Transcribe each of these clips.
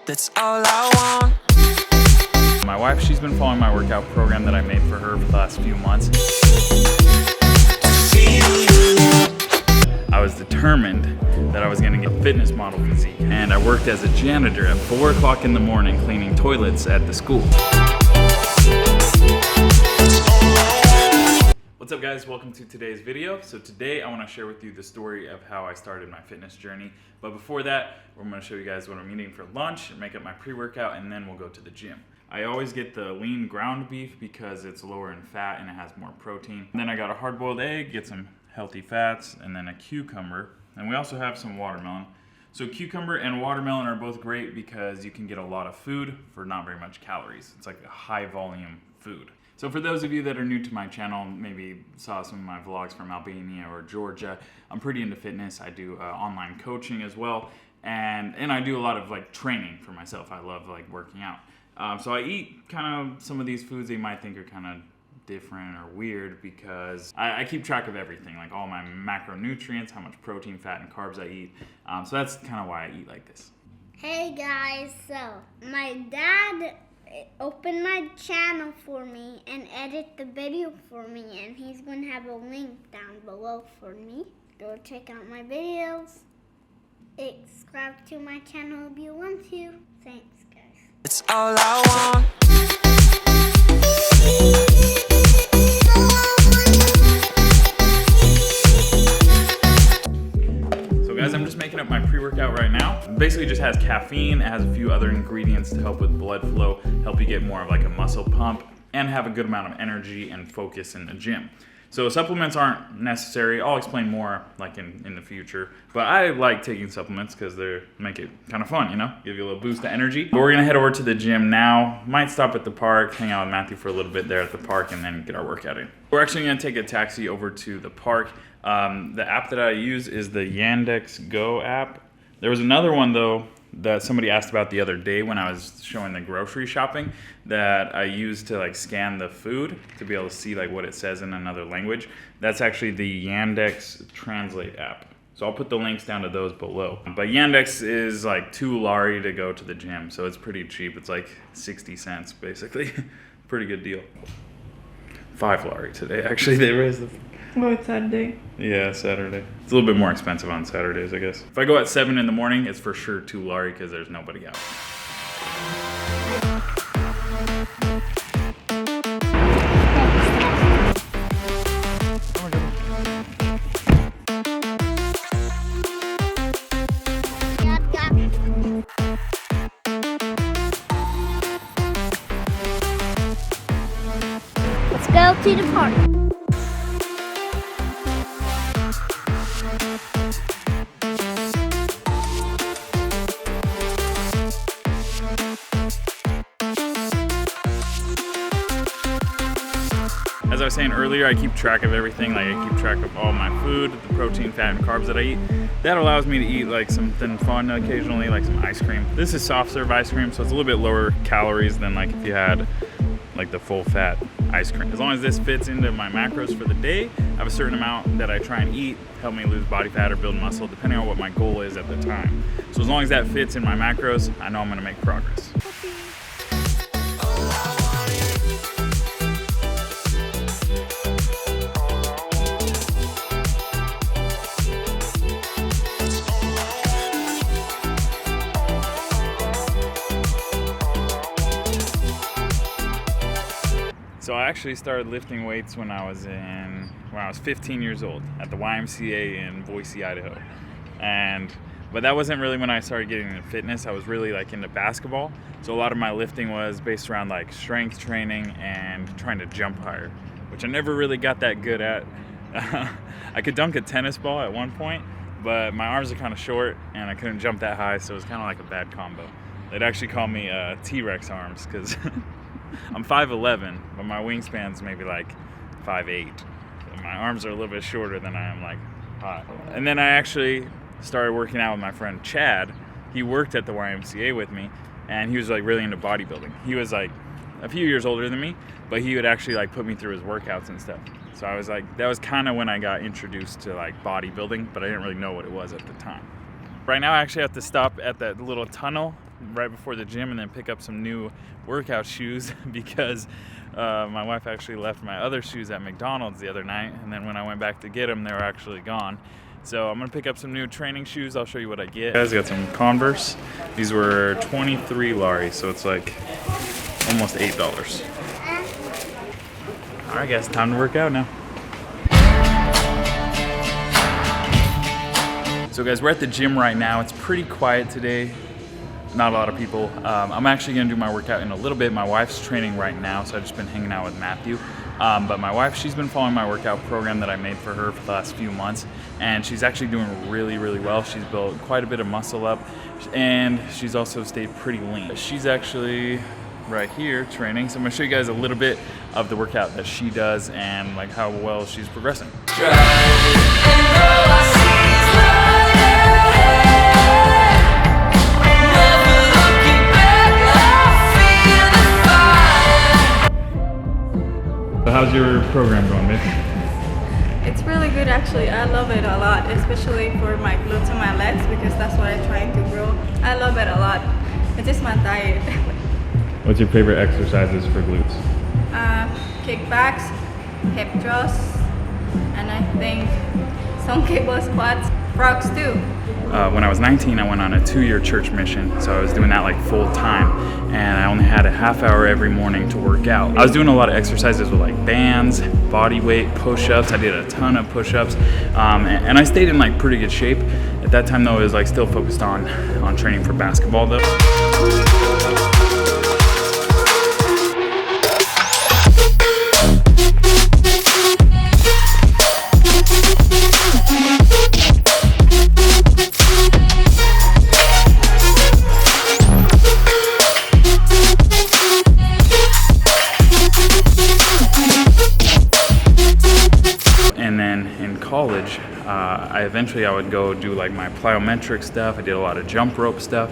That's all I want. My wife, she's been following my workout program that I made for her for the last few months. I was determined that I was gonna get a fitness model physique, and I worked as a janitor at 4 o'clock in the morning cleaning toilets at the school. What's up guys, welcome to today's video. So today I want to share with you the story of how I started my fitness journey. But before that, I'm going to show you guys what I'm eating for lunch, make up my pre-workout, and then we'll go to the gym. I always get the lean ground beef because it's lower in fat and it has more protein. And then I got a hard-boiled egg, get some healthy fats, and then a cucumber. And we also have some watermelon. So cucumber and watermelon are both great because you can get a lot of food for not very much calories. It's like a high volume food. So for those of you that are new to my channel, maybe saw some of my vlogs from Albania or Georgia, I'm pretty into fitness. I do online coaching as well, and I do a lot of like training for myself. I love like working out. So I eat kind of some of these foods that you might think are kind of different or weird because I keep track of everything, like all my macronutrients, how much protein, fat, and carbs I eat. So that's kind of why I eat like this. Hey guys, so my dad open my channel for me and edit the video for me, and he's going to have a link down below for me. Go check out my videos. Subscribe to my channel if you want to. Thanks guys. It's all I want. Guys, I'm just making up my pre-workout right now. It basically just has caffeine. It has a few other ingredients to help with blood flow, help you get more of like a muscle pump, and have a good amount of energy and focus in the gym. So supplements aren't necessary. I'll explain more like in the future. But I like taking supplements because they make it kind of fun, you know? Give you a little boost of energy. But we're gonna head over to the gym now. Might stop at the park, hang out with Matthew for a little bit there at the park, and then get our workout in. We're actually gonna take a taxi over to the park. The app that I use is the Yandex Go app. There was another one though that somebody asked about the other day when I was showing the grocery shopping that I used to like scan the food to be able to see like what it says in another language. That's actually the Yandex Translate app. So I'll put the links down to those below. But Yandex is like 2 lari to go to the gym, so it's pretty cheap. It's like 60 cents basically. Pretty good deal. 5 lari today actually. They raised the... Oh, it's Saturday. Yeah, Saturday. It's a little bit more expensive on Saturdays, I guess. If I go at 7 in the morning, it's for sure 2 lari because there's nobody out. Let's go to the park. As I was saying earlier, I keep track of everything. Like I keep track of all my food, the protein, fat, and carbs that I eat. That allows me to eat like something fun occasionally, like some ice cream. This is soft serve ice cream, so it's a little bit lower calories than like if you had like the full fat ice cream. As long as this fits into my macros for the day, I have a certain amount that I try and eat, help me lose body fat or build muscle, depending on what my goal is at the time. So as long as that fits in my macros, I know I'm gonna make progress. So I actually started lifting weights when I was 15 years old at the YMCA in Boise, Idaho. But that wasn't really when I started getting into fitness. I was really like into basketball. So a lot of my lifting was based around like strength training and trying to jump higher, which I never really got that good at. I could dunk a tennis ball at one point, but my arms are kind of short and I couldn't jump that high, so it was kind of like a bad combo. They'd actually call me T-Rex arms because I'm 5'11", but my wingspan's maybe like 5'8". My arms are a little bit shorter than I am like high. And then I actually started working out with my friend Chad. He worked at the YMCA with me, and he was like really into bodybuilding. He was like a few years older than me, but he would actually like put me through his workouts and stuff. So I was like, that was kind of when I got introduced to like bodybuilding, but I didn't really know what it was at the time. Right now I actually have to stop at that little tunnel right before the gym and then pick up some new workout shoes because my wife actually left my other shoes at McDonald's the other night, and then when I went back to get them, they were actually gone. So I'm gonna pick up some new training shoes. I'll show you what I get. Guys, got some Converse. These were 23 Lari, so it's like almost $8. All right, guys, time to work out now. So guys, we're at the gym right now. It's pretty quiet today. Not a lot of people. I'm actually gonna do my workout in a little bit. My wife's training right now, so I've just been hanging out with Matthew. But my wife, she's been following my workout program that I made for her for the last few months, and she's actually doing really, really well. She's built quite a bit of muscle up, and she's also stayed pretty lean. She's actually right here training, so I'm gonna show you guys a little bit of the workout that she does and like how well she's progressing. So how's your program going, babe? It's really good actually. I love it a lot, especially for my glutes and my legs because that's what I'm trying to grow. I love it a lot. It's just my diet. What's your favorite exercises for glutes? Kickbacks, hip thrusts, and I think some cable squats, frogs too. When I was 19, I went on a 2-year church mission, so I was doing that like full time, and I only had a half hour every morning to work out. I was doing a lot of exercises with like bands, body weight, push-ups. I did a ton of push-ups, and I stayed in like pretty good shape. At that time though, I was like still focused on training for basketball though. College, I would go do like my plyometric stuff. I did a lot of jump rope stuff,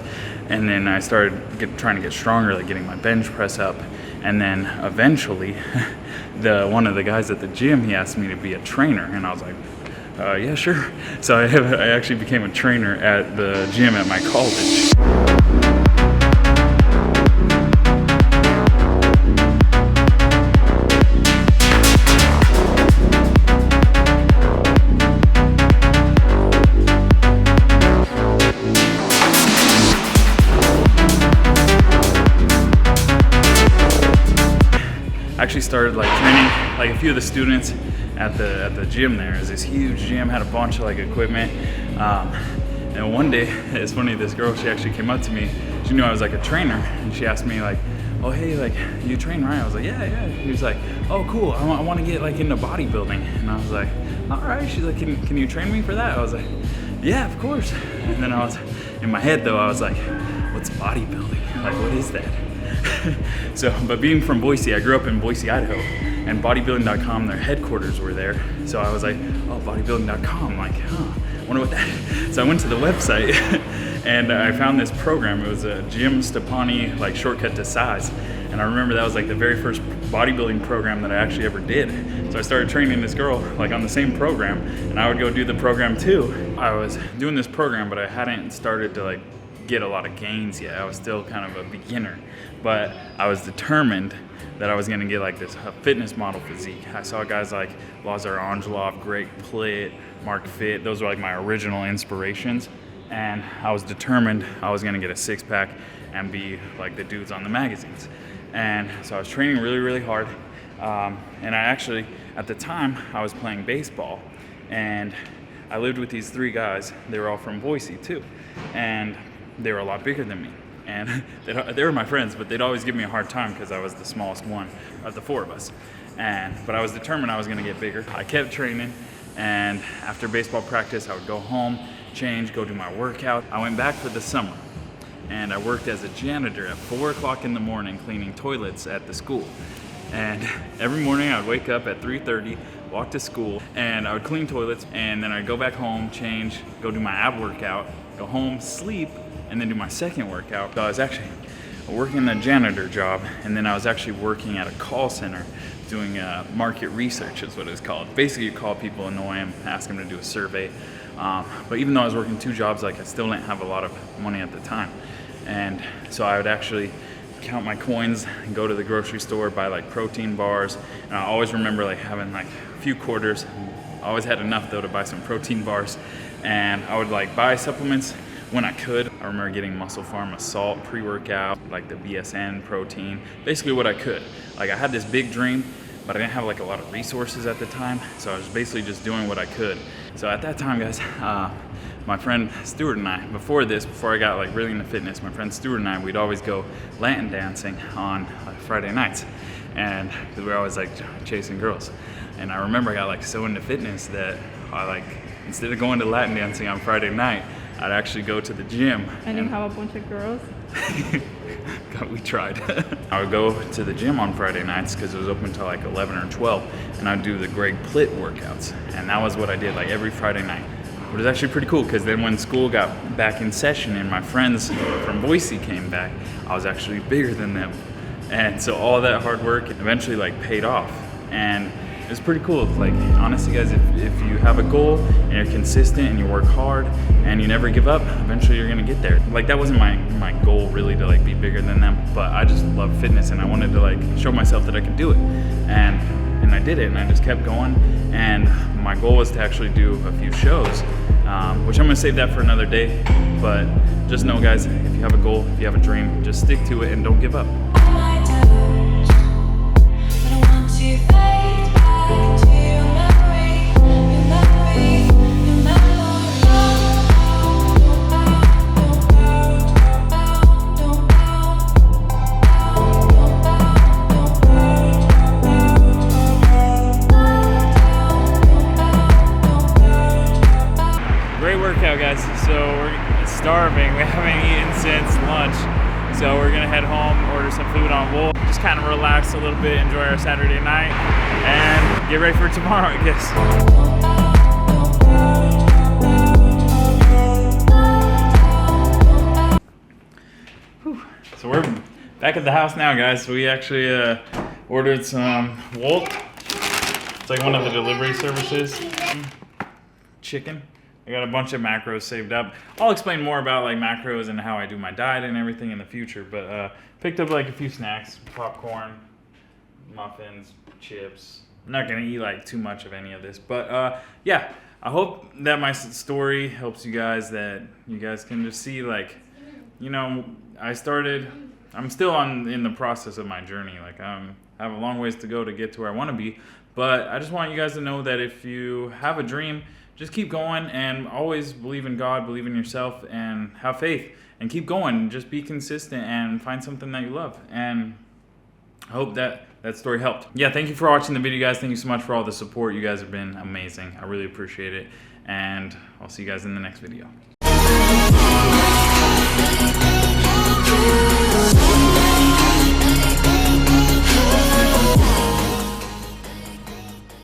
and then I started trying to get stronger, like getting my bench press up. And then eventually, one of the guys at the gym, he asked me to be a trainer, and I was like, yeah, sure. So I actually became a trainer at the gym at my college. Actually started like training like a few of the students at the gym there. It was this huge gym, had a bunch of like equipment, and one day, it's funny, this girl, she actually came up to me. She knew I was like a trainer, and she asked me like, oh hey, like you train, right? I was like, yeah. She was like, oh cool, I want to get like into bodybuilding. And I was like, all right. She's like, can you train me for that? I was like, yeah, of course. And then I was in my head though, I was like, what's bodybuilding? Like, what is that? So, but being from Boise, I grew up in Boise, Idaho, and bodybuilding.com, their headquarters were there. So I was like, oh, bodybuilding.com, like, wonder what that is. So I went to the website and I found this program. It was a Jim Stepani, like, shortcut to size. And I remember that was like the very first bodybuilding program that I actually ever did. So I started training this girl like on the same program, and I would go do the program too. I was doing this program, but I hadn't started to like get a lot of gains yet. I was still kind of a beginner, but I was determined that I was gonna get like a fitness model physique. I saw guys like Lazar Angelov, Greg Plitt, Mark Fit. Those were like my original inspirations, and I was determined I was gonna get a six-pack and be like the dudes on the magazines. And so I was training really, really hard. And I actually, at the time, I was playing baseball, and I lived with these three guys. They were all from Boise too, and they were a lot bigger than me. And they were my friends, but they'd always give me a hard time because I was the smallest one of the four of us. But I was determined I was gonna get bigger. I kept training, and after baseball practice, I would go home, change, go do my workout. I went back for the summer, and I worked as a janitor at 4 o'clock in the morning cleaning toilets at the school. And every morning I would wake up at 3:30, walk to school, and I would clean toilets, and then I'd go back home, change, go do my ab workout, go home, sleep, and then do my second workout. So I was actually working a janitor job, and then I was actually working at a call center doing market research is what it's called. Basically you call people, annoy them, ask them to do a survey. But even though I was working two jobs, like I still didn't have a lot of money at the time. And And so I would actually count my coins and go to the grocery store, buy like protein bars. And I always remember like having like a few quarters. I always had enough though to buy some protein bars. And I would like buy supplements when I could. I remember getting Muscle Pharma Salt pre-workout, like the BSN protein, basically what I could. Like I had this big dream, but I didn't have like a lot of resources at the time. So I was basically just doing what I could. So at that time, guys, my friend Stuart and I, before I got like really into fitness, my friend Stuart and I, we'd always go Latin dancing on Friday nights. And because we were always like chasing girls. And I remember I got like so into fitness that I like, instead of going to Latin dancing on Friday night, I'd actually go to the gym. And you have a bunch of girls? God, we tried. I would go to the gym on Friday nights because it was open until like 11 or 12, and I'd do the Greg Plitt workouts. And that was what I did like every Friday night. It was actually pretty cool because then when school got back in session and my friends from Boise came back, I was actually bigger than them. And so all that hard work eventually like paid off. And it was pretty cool. Like honestly guys, if you have a goal and you're consistent and you work hard and you never give up, eventually you're gonna get there. Like that wasn't my goal really to like be bigger than them, but I just love fitness and I wanted to like show myself that I could do it. And I did it, and I just kept going. And my goal was to actually do a few shows, which I'm gonna save that for another day. But just know guys, if you have a goal, if you have a dream, just stick to it and don't give up. Great workout, guys. So we're starving. We haven't eaten since lunch. So we're gonna head home, order some food on Wool, just kind of relax a little bit, enjoy our Saturday night, and get ready for tomorrow, I guess. Whew. So we're back at the house now, guys. We actually ordered some Wool. It's like one of the delivery services. Chicken. I got a bunch of macros saved up. I'll explain more about like macros and how I do my diet and everything in the future, but picked up like a few snacks, popcorn, muffins, chips. I'm not gonna eat like too much of any of this, but yeah, I hope that my story helps you guys, that you guys can just see like, you know, I'm still in the process of my journey. Like I have a long ways to go to get to where I wanna be, but I just want you guys to know that if you have a dream, just keep going and always believe in God, believe in yourself, and have faith and keep going. Just be consistent and find something that you love. And I hope that story helped. Yeah, thank you for watching the video, guys. Thank you so much for all the support. You guys have been amazing. I really appreciate it. And I'll see you guys in the next video.